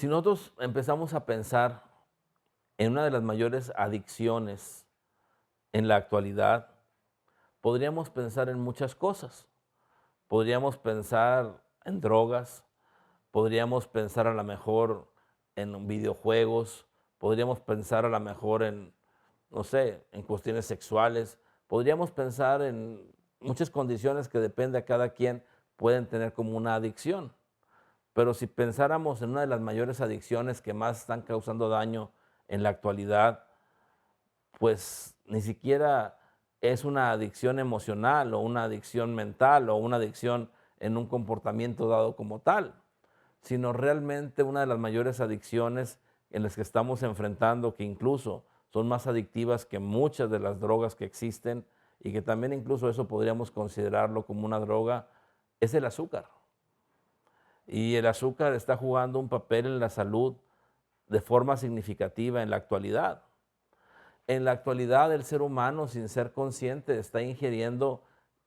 Si nosotros empezamos a pensar en una de las mayores adicciones en la actualidad, podríamos pensar en muchas cosas. Podríamos pensar en drogas, podríamos pensar a lo mejor en videojuegos, podríamos pensar a lo mejor en, no sé, en cuestiones sexuales, podríamos pensar en muchas condiciones que depende a cada quien pueden tener como una adicción. Pero si pensáramos en una de las mayores adicciones que más están causando daño en la actualidad, pues ni siquiera es una adicción emocional o una adicción mental o una adicción en un comportamiento dado como tal, sino realmente una de las mayores adicciones en las que estamos enfrentando, que incluso son más adictivas que muchas de las drogas que existen y que también incluso eso podríamos considerarlo como una droga, es el azúcar. Y el azúcar está jugando un papel en la salud de forma significativa en la actualidad. En la actualidad el ser humano, sin ser consciente, está ingiriendo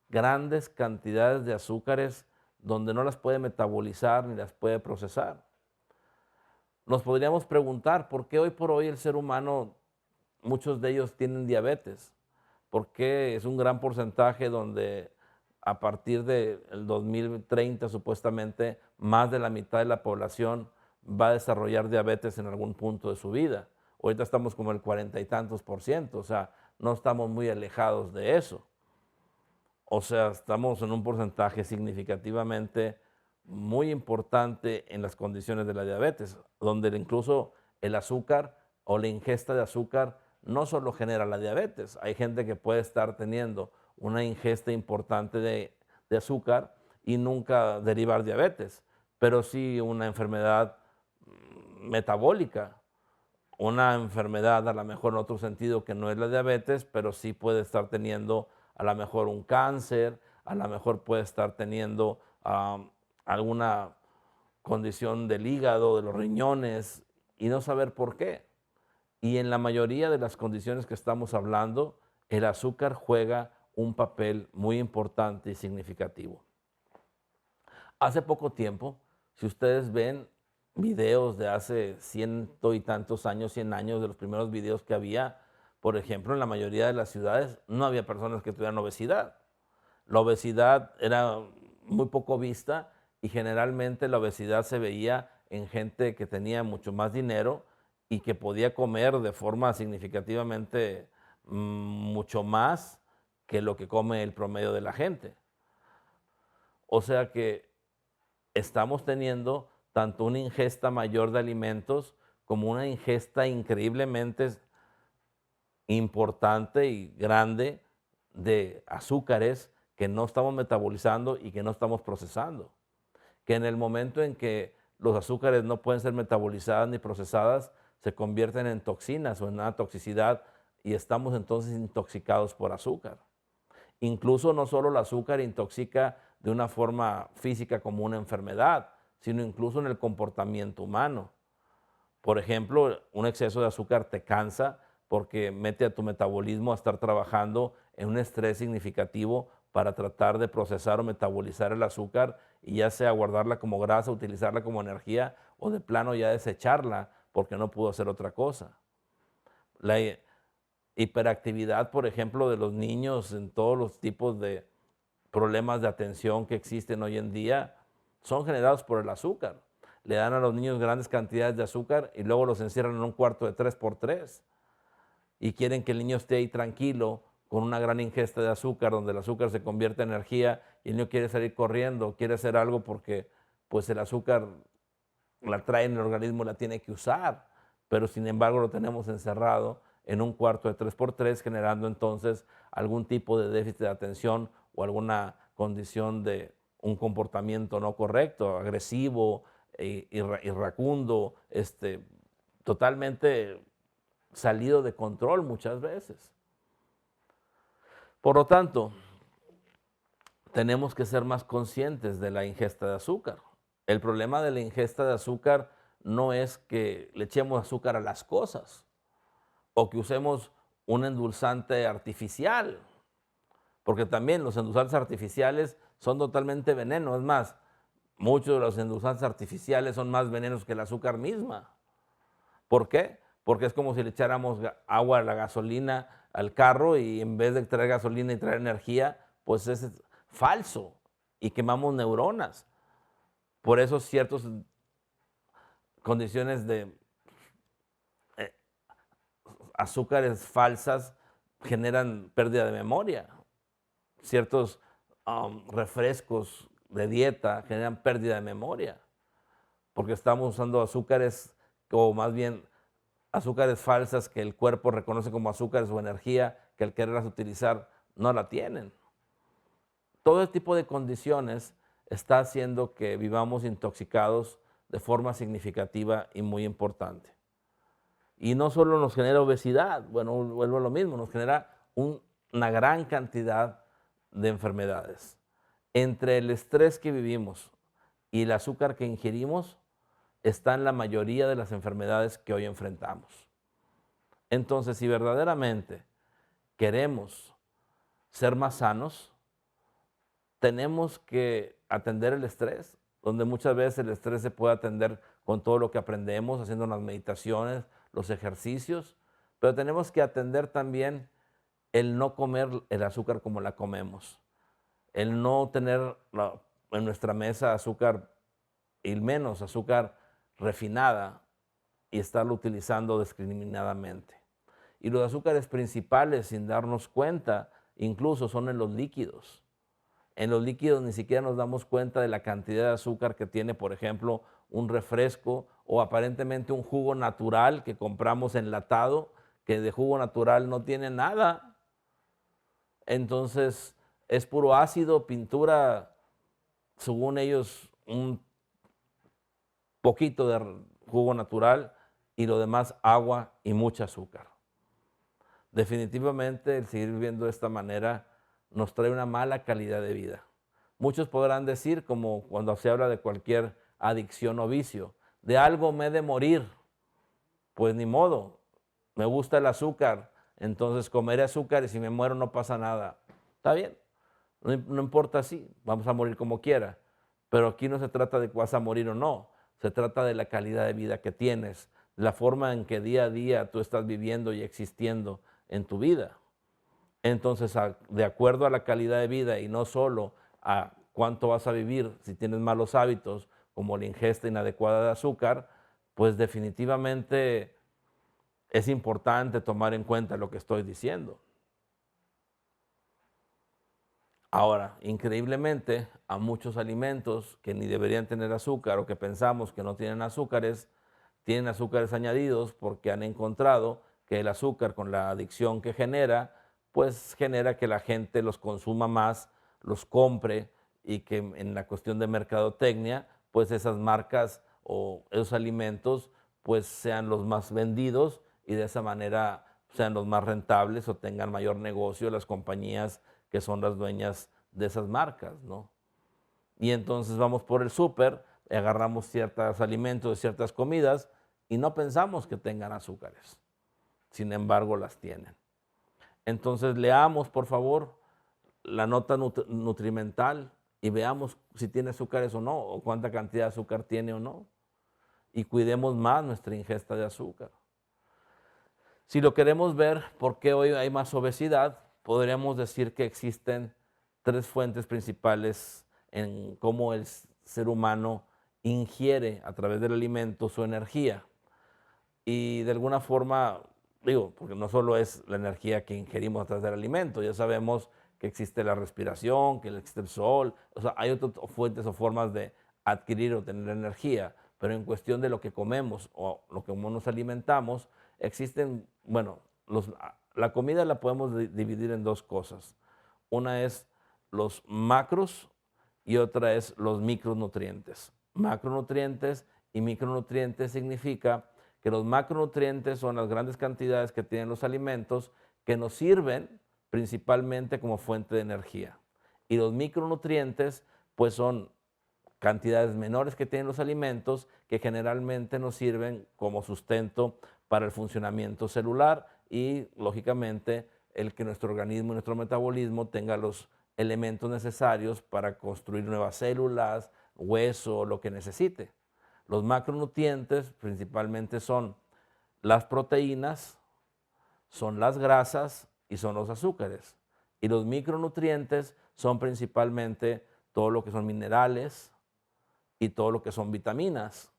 grandes cantidades de azúcares donde no las puede metabolizar ni las puede procesar. Nos podríamos preguntar por qué hoy por hoy el ser humano, muchos de ellos tienen diabetes, por qué es un gran porcentaje donde a partir del 2030 supuestamente más de la mitad de la población va a desarrollar diabetes en algún punto de su vida. Ahorita estamos como el 40 y tantos por ciento, o sea, no estamos muy alejados de eso. O sea, estamos en un porcentaje significativamente muy importante en las condiciones de la diabetes, donde incluso el azúcar o la ingesta de azúcar no solo genera la diabetes. Hay gente que puede estar teniendo una ingesta importante de azúcar y nunca derivar diabetes, pero sí una enfermedad metabólica, una enfermedad a lo mejor en otro sentido que no es la diabetes, pero sí puede estar teniendo a lo mejor un cáncer, a lo mejor puede estar teniendo alguna condición del hígado, de los riñones, y no saber por qué. Y en la mayoría de las condiciones que estamos hablando, el azúcar juega un papel muy importante y significativo. Hace poco tiempo, si ustedes ven videos de hace ciento y tantos años, 100 años, de los primeros videos que había, por ejemplo, en la mayoría de las ciudades no había personas que tuvieran obesidad. La obesidad era muy poco vista y generalmente la obesidad se veía en gente que tenía mucho más dinero y que podía comer de forma significativamente mucho más que lo que come el promedio de la gente. O sea que estamos teniendo tanto una ingesta mayor de alimentos como una ingesta increíblemente importante y grande de azúcares que no estamos metabolizando y que no estamos procesando. Que en el momento en que los azúcares no pueden ser metabolizadas ni procesadas, se convierten en toxinas o en una toxicidad y estamos entonces intoxicados por azúcar. Incluso no solo el azúcar intoxica de una forma física como una enfermedad, sino incluso en el comportamiento humano. Por ejemplo, un exceso de azúcar te cansa porque mete a tu metabolismo a estar trabajando en un estrés significativo para tratar de procesar o metabolizar el azúcar y ya sea guardarla como grasa, utilizarla como energía o de plano ya desecharla porque no pudo hacer otra cosa. La hiperactividad, por ejemplo, de los niños en todos los tipos de problemas de atención que existen hoy en día son generados por el azúcar. Le dan a los niños grandes cantidades de azúcar y luego los encierran en un cuarto de 3x3 y quieren que el niño esté ahí tranquilo con una gran ingesta de azúcar, donde el azúcar se convierte en energía y el niño quiere salir corriendo, quiere hacer algo porque pues el azúcar la trae en el organismo, la tiene que usar, pero sin embargo lo tenemos encerrado en un cuarto de 3x3, generando entonces algún tipo de déficit de atención o alguna condición de un comportamiento no correcto, agresivo, irracundo, totalmente salido de control muchas veces. Por lo tanto, tenemos que ser más conscientes de la ingesta de azúcar. El problema de la ingesta de azúcar no es que le echemos azúcar a las cosas o que usemos un endulzante artificial, porque también los endulzantes artificiales son totalmente veneno. Es más, Muchos de los endulzantes artificiales son más venenos que el azúcar misma. ¿Por qué? Porque es como si le echáramos agua a la gasolina al carro y en vez de traer gasolina y traer energía, pues es falso y quemamos neuronas. Por eso ciertas condiciones de eh, azúcares falsas generan pérdida de memoria. Ciertos refrescos de dieta generan pérdida de memoria, porque estamos usando azúcares, o más bien azúcares falsas que el cuerpo reconoce como azúcares o energía, que al quererlas utilizar no la tienen. Todo este tipo de condiciones está haciendo que vivamos intoxicados de forma significativa y muy importante. Y no solo nos genera obesidad, bueno, vuelvo a lo mismo, nos genera una gran cantidad de enfermedades. Entre el estrés que vivimos y el azúcar que ingerimos, están la mayoría de las enfermedades que hoy enfrentamos. Entonces, si verdaderamente queremos ser más sanos, tenemos que atender el estrés, donde muchas veces el estrés se puede atender con todo lo que aprendemos, haciendo las meditaciones, los ejercicios, pero tenemos que atender también el no comer el azúcar como la comemos, el no tener en nuestra mesa azúcar y menos azúcar refinada y estarlo utilizando discriminadamente. Y los azúcares principales, sin darnos cuenta, incluso son en los líquidos. En los líquidos ni siquiera nos damos cuenta de la cantidad de azúcar que tiene, por ejemplo, un refresco o aparentemente un jugo natural que compramos enlatado, que de jugo natural no tiene nada. Entonces es puro ácido, pintura, según ellos, un poquito de jugo natural y lo demás agua y mucho azúcar. Definitivamente el seguir viviendo de esta manera nos trae una mala calidad de vida. Muchos podrán decir, como cuando se habla de cualquier adicción o vicio, de algo me he de morir. Pues ni modo, me gusta el azúcar, entonces comeré azúcar y si me muero no pasa nada. Está bien, no importa si, vamos a morir como quiera. Pero aquí no se trata de que vas a morir o no, se trata de la calidad de vida que tienes, la forma en que día a día tú estás viviendo y existiendo en tu vida. Entonces, de acuerdo a la calidad de vida y no solo a cuánto vas a vivir si tienes malos hábitos como la ingesta inadecuada de azúcar, pues definitivamente es importante tomar en cuenta lo que estoy diciendo. Ahora, increíblemente, a muchos alimentos que ni deberían tener azúcar o que pensamos que no tienen azúcares añadidos porque han encontrado que el azúcar con la adicción que genera, pues genera que la gente los consuma más, los compre y que en la cuestión de mercadotecnia, pues esas marcas o esos alimentos pues sean los más vendidos y de esa manera sean los más rentables o tengan mayor negocio las compañías que son las dueñas de esas marcas, ¿no? Y entonces vamos por el súper, agarramos ciertos alimentos, ciertas comidas y no pensamos que tengan azúcares. Sin embargo, las tienen. Entonces leamos, por favor, la nota nutrimental y veamos si tiene azúcares o no, o cuánta cantidad de azúcar tiene o no. Y cuidemos más nuestra ingesta de azúcar. Si lo queremos ver, ¿por qué hoy hay más obesidad? Podríamos decir que existen tres fuentes principales en cómo el ser humano ingiere a través del alimento su energía. Y de alguna forma, digo, porque no solo es la energía que ingerimos a través del alimento, ya sabemos que existe la respiración, que existe el sol, o sea, hay otras fuentes o formas de adquirir o tener energía, pero en cuestión de lo que comemos o lo que nos alimentamos, existen, bueno, la comida la podemos dividir en dos cosas. Una es los macros y otra es los micronutrientes. Macronutrientes y micronutrientes significa que los macronutrientes son las grandes cantidades que tienen los alimentos que nos sirven principalmente como fuente de energía. Y los micronutrientes pues son cantidades menores que tienen los alimentos que generalmente nos sirven como sustento para el funcionamiento celular y lógicamente el que nuestro organismo y nuestro metabolismo tenga los elementos necesarios para construir nuevas células, hueso, lo que necesite. Los macronutrientes principalmente son las proteínas, son las grasas y son los azúcares. Y los micronutrientes son principalmente todo lo que son minerales y todo lo que son vitaminas,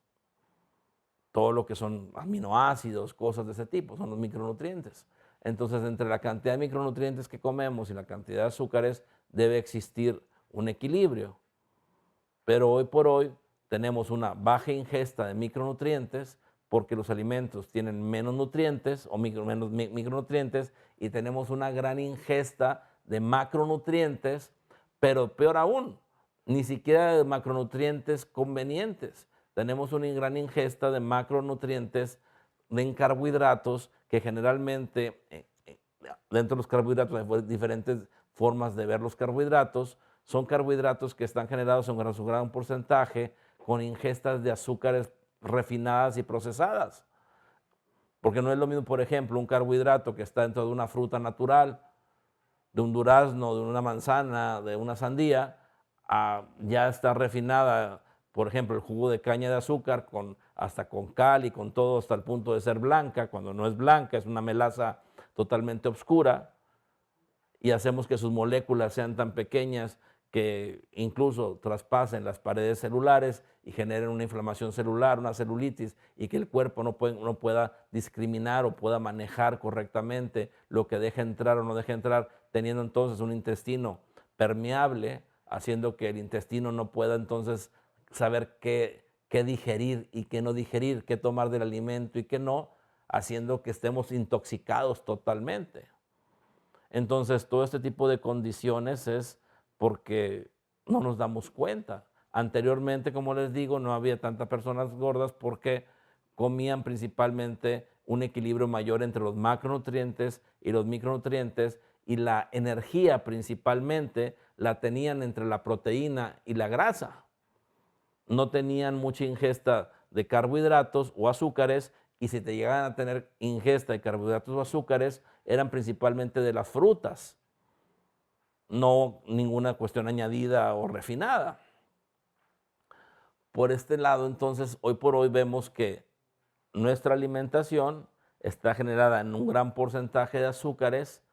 todo lo que son aminoácidos, cosas de ese tipo, son los micronutrientes. Entonces, entre la cantidad de micronutrientes que comemos y la cantidad de azúcares debe existir un equilibrio. Pero hoy por hoy tenemos una baja ingesta de micronutrientes porque los alimentos tienen menos nutrientes o menos micronutrientes y tenemos una gran ingesta de macronutrientes, pero peor aún, ni siquiera de macronutrientes convenientes. Tenemos una gran ingesta de macronutrientes en carbohidratos que generalmente, dentro de los carbohidratos hay diferentes formas de ver los carbohidratos, son carbohidratos que están generados en su gran porcentaje con ingestas de azúcares refinadas y procesadas. Porque no es lo mismo, por ejemplo, un carbohidrato que está dentro de una fruta natural, de un durazno, de una manzana, de una sandía, ya está refinada, por ejemplo, el jugo de caña de azúcar, hasta con cal y con todo, hasta el punto de ser blanca, cuando no es blanca, es una melaza totalmente oscura, y hacemos que sus moléculas sean tan pequeñas que incluso traspasen las paredes celulares y generen una inflamación celular, una celulitis, y que el cuerpo no pueda discriminar o pueda manejar correctamente lo que deja entrar o no deja entrar, teniendo entonces un intestino permeable, haciendo que el intestino no pueda entonces saber qué digerir y qué no digerir, qué tomar del alimento y qué no, haciendo que estemos intoxicados totalmente. Entonces, todo este tipo de condiciones es porque no nos damos cuenta. Anteriormente, como les digo, no había tantas personas gordas porque comían principalmente un equilibrio mayor entre los macronutrientes y los micronutrientes, y la energía principalmente la tenían entre la proteína y la grasa. No tenían mucha ingesta de carbohidratos o azúcares, y si te llegaban a tener ingesta de carbohidratos o azúcares, eran principalmente de las frutas, no ninguna cuestión añadida o refinada. Por este lado, entonces, hoy por hoy vemos que nuestra alimentación está generada en un gran porcentaje de azúcares,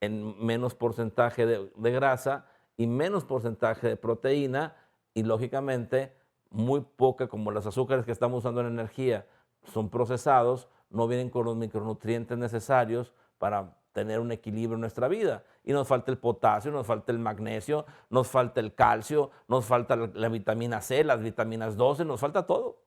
en menos porcentaje de grasa y menos porcentaje de proteína, y lógicamente muy poca, como los azúcares que estamos usando en energía son procesados, no vienen con los micronutrientes necesarios para tener un equilibrio en nuestra vida. Y nos falta el potasio, nos falta el magnesio, nos falta el calcio, nos falta la vitamina C, las vitaminas 12, nos falta todo.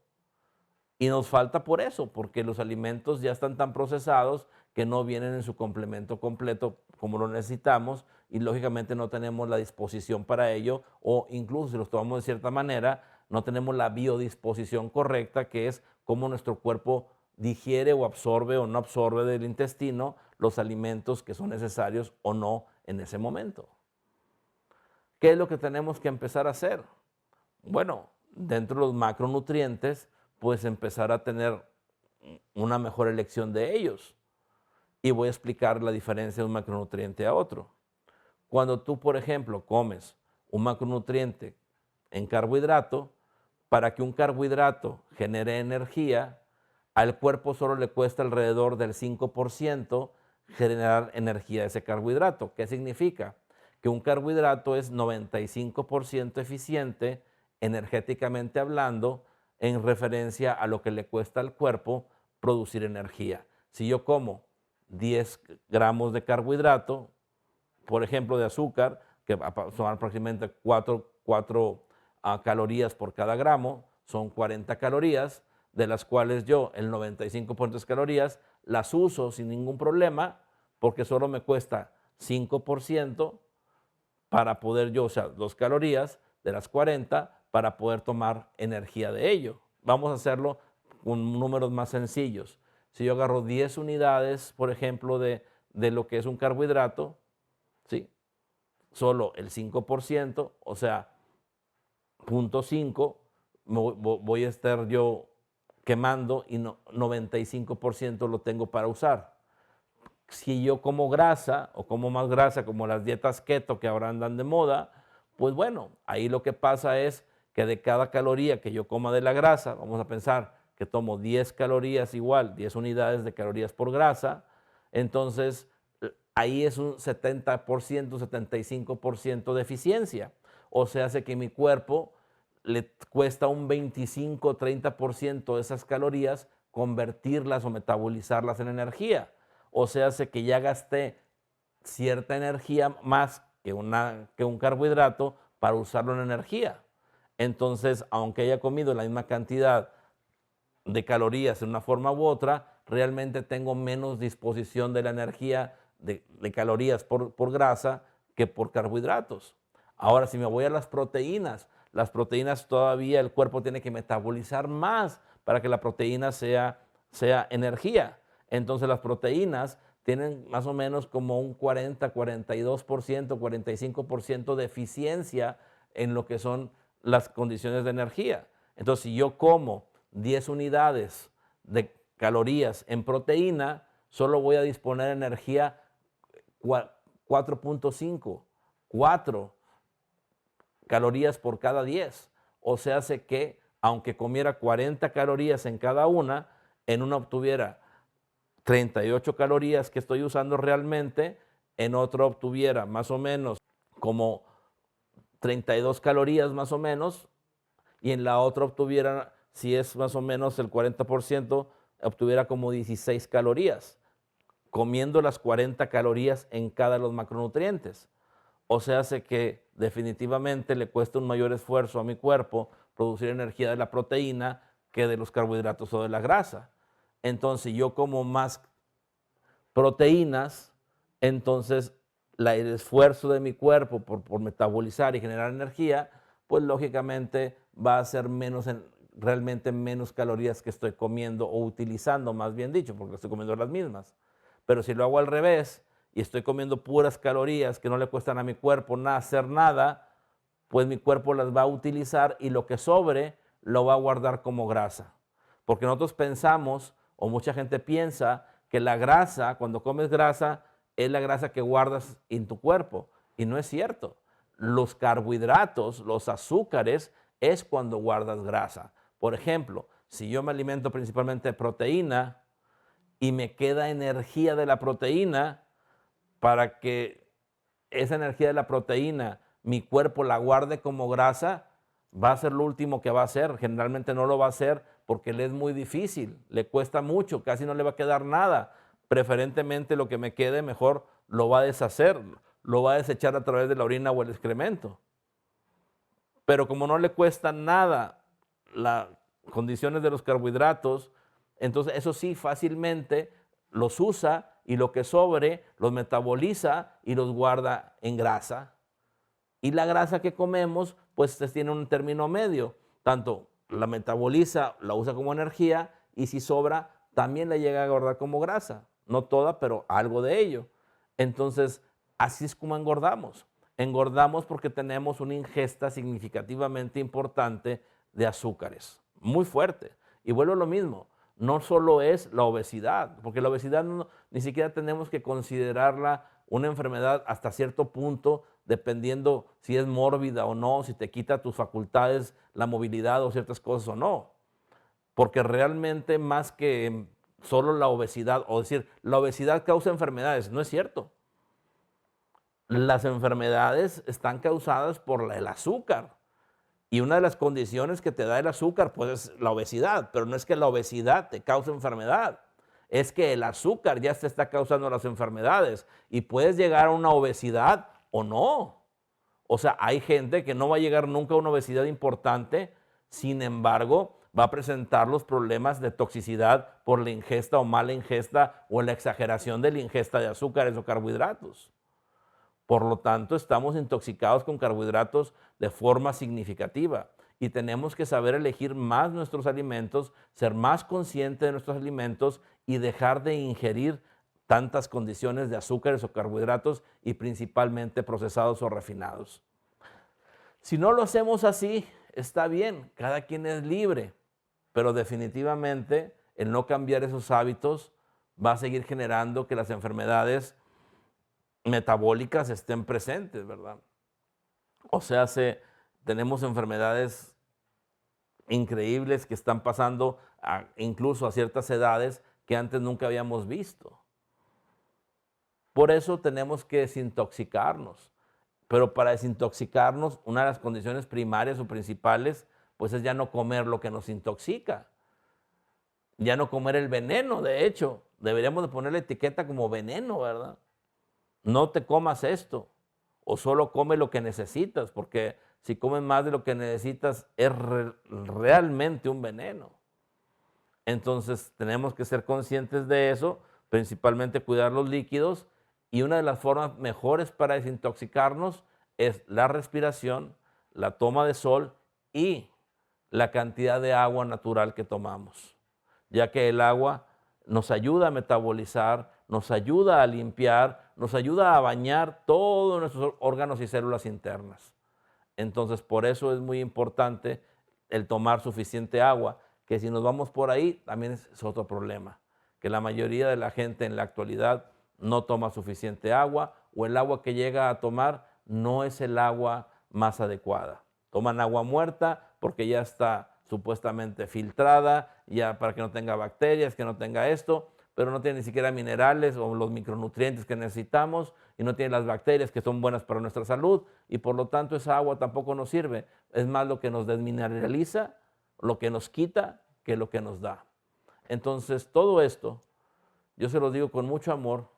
Y nos falta por eso, porque los alimentos ya están tan procesados que no vienen en su complemento completo como lo necesitamos, y lógicamente no tenemos la disposición para ello, o incluso si los tomamos de cierta manera, no tenemos la biodisposición correcta, que es cómo nuestro cuerpo digiere o absorbe o no absorbe del intestino los alimentos que son necesarios o no en ese momento. ¿Qué es lo que tenemos que empezar a hacer? Bueno, dentro de los macronutrientes, pues empezar a tener una mejor elección de ellos. Y voy a explicar la diferencia de un macronutriente a otro. Cuando tú, por ejemplo, comes un macronutriente en carbohidrato, para que un carbohidrato genere energía, al cuerpo solo le cuesta alrededor del 5% generar energía de ese carbohidrato. ¿Qué significa? Que un carbohidrato es 95% eficiente energéticamente hablando, en referencia a lo que le cuesta al cuerpo producir energía. Si yo como 10 gramos de carbohidrato, por ejemplo de azúcar, que son aproximadamente 4 calorías por cada gramo, son 40 calorías, de las cuales yo el 95% de calorías las uso sin ningún problema, porque solo me cuesta 5% para poder yo, o sea, 2 calorías de las 40 para poder tomar energía de ello. Vamos a hacerlo con números más sencillos. Si yo agarro 10 unidades, por ejemplo, de lo que es un carbohidrato, ¿sí? Solo el 5%, o sea, 0.5, voy a estar yo quemando, y 95% lo tengo para usar. si yo como grasa o como más grasa, como las dietas keto que ahora andan de moda, pues bueno, ahí lo que pasa es que de cada caloría que yo coma de la grasa, vamos a pensar que tomo 10 calorías igual, 10 unidades de calorías por grasa, entonces ahí es un 70%, 75% de eficiencia. O sea, hace que mi cuerpo le cuesta un 25, 30% de esas calorías convertirlas o metabolizarlas en energía. O sea, hace que ya gasté cierta energía más que un carbohidrato para usarlo en energía. Entonces, aunque haya comido la misma cantidad de calorías en una forma u otra, realmente tengo menos disposición de la energía de calorías por grasa que por carbohidratos. Ahora, si me voy a las proteínas todavía el cuerpo tiene que metabolizar más para que la proteína sea energía. Entonces las proteínas tienen más o menos como un 40, 42%, 45% de eficiencia en lo que son las condiciones de energía. Entonces, si yo como 10 unidades de calorías en proteína, solo voy a disponer de energía 4.5, 4 calorías por cada 10. O sea, hace que aunque comiera 40 calorías en cada una, en una obtuviera 38 calorías que estoy usando realmente, en otra obtuviera más o menos como 32 calorías más o menos, y en la otra obtuviera, si es más o menos el 40%, obtuviera como 16 calorías, comiendo las 40 calorías en cada de los macronutrientes. O sea, hace que definitivamente le cuesta un mayor esfuerzo a mi cuerpo producir energía de la proteína que de los carbohidratos o de la grasa. Entonces, yo como más proteínas, entonces el esfuerzo de mi cuerpo por metabolizar y generar energía, pues lógicamente va a ser realmente menos calorías que estoy comiendo o utilizando, más bien dicho, porque estoy comiendo las mismas. Pero si lo hago al revés y estoy comiendo puras calorías que no le cuestan a mi cuerpo hacer nada, pues mi cuerpo las va a utilizar y lo que sobre lo va a guardar como grasa. Porque nosotros pensamos, o mucha gente piensa, que la grasa, cuando comes grasa, es la grasa que guardas en tu cuerpo. Y no es cierto. Los carbohidratos, los azúcares, es cuando guardas grasa. Por ejemplo, si yo me alimento principalmente de proteína y me queda energía de la proteína, para que esa energía de la proteína mi cuerpo la guarde como grasa, va a ser lo último que va a hacer. Generalmente no lo va a hacer porque le es muy difícil, le cuesta mucho, casi no le va a quedar nada. Preferentemente lo que me quede mejor lo va a deshacer, lo va a desechar a través de la orina o el excremento. Pero como no le cuesta nada las condiciones de los carbohidratos, entonces eso sí fácilmente los usa y lo que sobre los metaboliza y los guarda en grasa. Y la grasa que comemos, pues tiene un término medio. Tanto la metaboliza, la usa como energía, y si sobra, también la llega a guardar como grasa. No toda, pero algo de ello. Entonces, así es como engordamos. Engordamos porque tenemos una ingesta significativamente importante de azúcares, muy fuerte. Y vuelvo a lo mismo, no solo es la obesidad, porque la obesidad ni siquiera tenemos que considerarla una enfermedad hasta cierto punto, dependiendo si es mórbida o no, si te quita tus facultades, la movilidad o ciertas cosas o no. Porque realmente más que solo la obesidad, o decir, la obesidad causa enfermedades, no es cierto. Las enfermedades están causadas por el azúcar. Y una de las condiciones que te da el azúcar, pues es la obesidad, pero no es que la obesidad te cause enfermedad, es que el azúcar ya te está causando las enfermedades y puedes llegar a una obesidad o no. O sea, hay gente que no va a llegar nunca a una obesidad importante, sin embargo, va a presentar los problemas de toxicidad por la ingesta o mala ingesta o la exageración de la ingesta de azúcares o carbohidratos. Por lo tanto, estamos intoxicados con carbohidratos de forma significativa y tenemos que saber elegir más nuestros alimentos, ser más conscientes de nuestros alimentos y dejar de ingerir tantas condiciones de azúcares o carbohidratos y principalmente procesados o refinados. Si no lo hacemos así, está bien, cada quien es libre, pero definitivamente el no cambiar esos hábitos va a seguir generando que las enfermedades metabólicas estén presentes, ¿verdad? O sea, tenemos enfermedades increíbles que están pasando incluso a ciertas edades que antes nunca habíamos visto. Por eso tenemos que desintoxicarnos. Pero para desintoxicarnos, una de las condiciones primarias o principales, pues es ya no comer lo que nos intoxica. Ya no comer el veneno, de hecho. Deberíamos de poner la etiqueta como veneno, ¿verdad? No te comas esto. O solo come lo que necesitas, porque si comes más de lo que necesitas, es realmente un veneno. Entonces, tenemos que ser conscientes de eso, principalmente cuidar los líquidos, y una de las formas mejores para desintoxicarnos es la respiración, la toma de sol y la cantidad de agua natural que tomamos, ya que el agua nos ayuda a metabolizar, nos ayuda a limpiar, nos ayuda a bañar todos nuestros órganos y células internas. Entonces, por eso es muy importante el tomar suficiente agua, que si nos vamos por ahí, también es otro problema, que la mayoría de la gente en la actualidad no toma suficiente agua, o el agua que llega a tomar no es el agua más adecuada. Toman agua muerta porque ya está supuestamente filtrada, ya para que no tenga bacterias, que no tenga esto, pero no tiene ni siquiera minerales o los micronutrientes que necesitamos, y no tiene las bacterias que son buenas para nuestra salud, y por lo tanto esa agua tampoco nos sirve. Es más lo que nos desmineraliza, lo que nos quita, que lo que nos da. Entonces, todo esto, yo se los digo con mucho amor,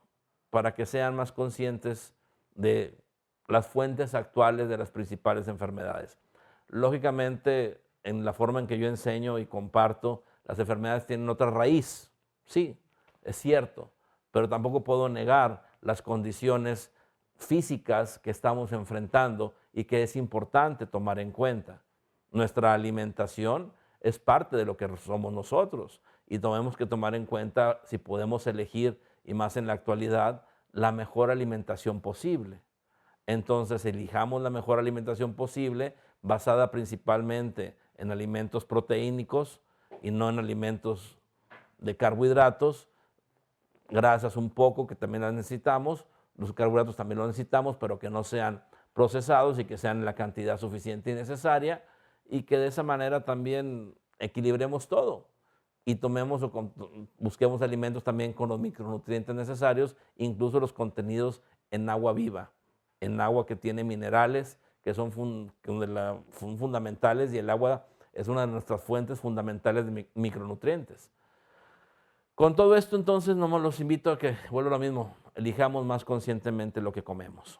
para que sean más conscientes de las fuentes actuales de las principales enfermedades. Lógicamente, en la forma en que yo enseño y comparto, las enfermedades tienen otra raíz. Sí, es cierto, pero tampoco puedo negar las condiciones físicas que estamos enfrentando y que es importante tomar en cuenta. Nuestra alimentación es parte de lo que somos nosotros, y tenemos que tomar en cuenta si podemos elegir, y más en la actualidad, la mejor alimentación posible. Entonces, elijamos la mejor alimentación posible, basada principalmente en alimentos proteínicos y no en alimentos de carbohidratos, grasas un poco, que también las necesitamos, los carbohidratos también los necesitamos, pero que no sean procesados y que sean en la cantidad suficiente y necesaria, y que de esa manera también equilibremos todo y busquemos alimentos también con los micronutrientes necesarios, incluso los contenidos en agua viva, en agua que tiene minerales que son fundamentales, y el agua es una de nuestras fuentes fundamentales de micronutrientes. Con todo esto, entonces, nomás los invito a que, vuelvo a lo mismo, elijamos más conscientemente lo que comemos.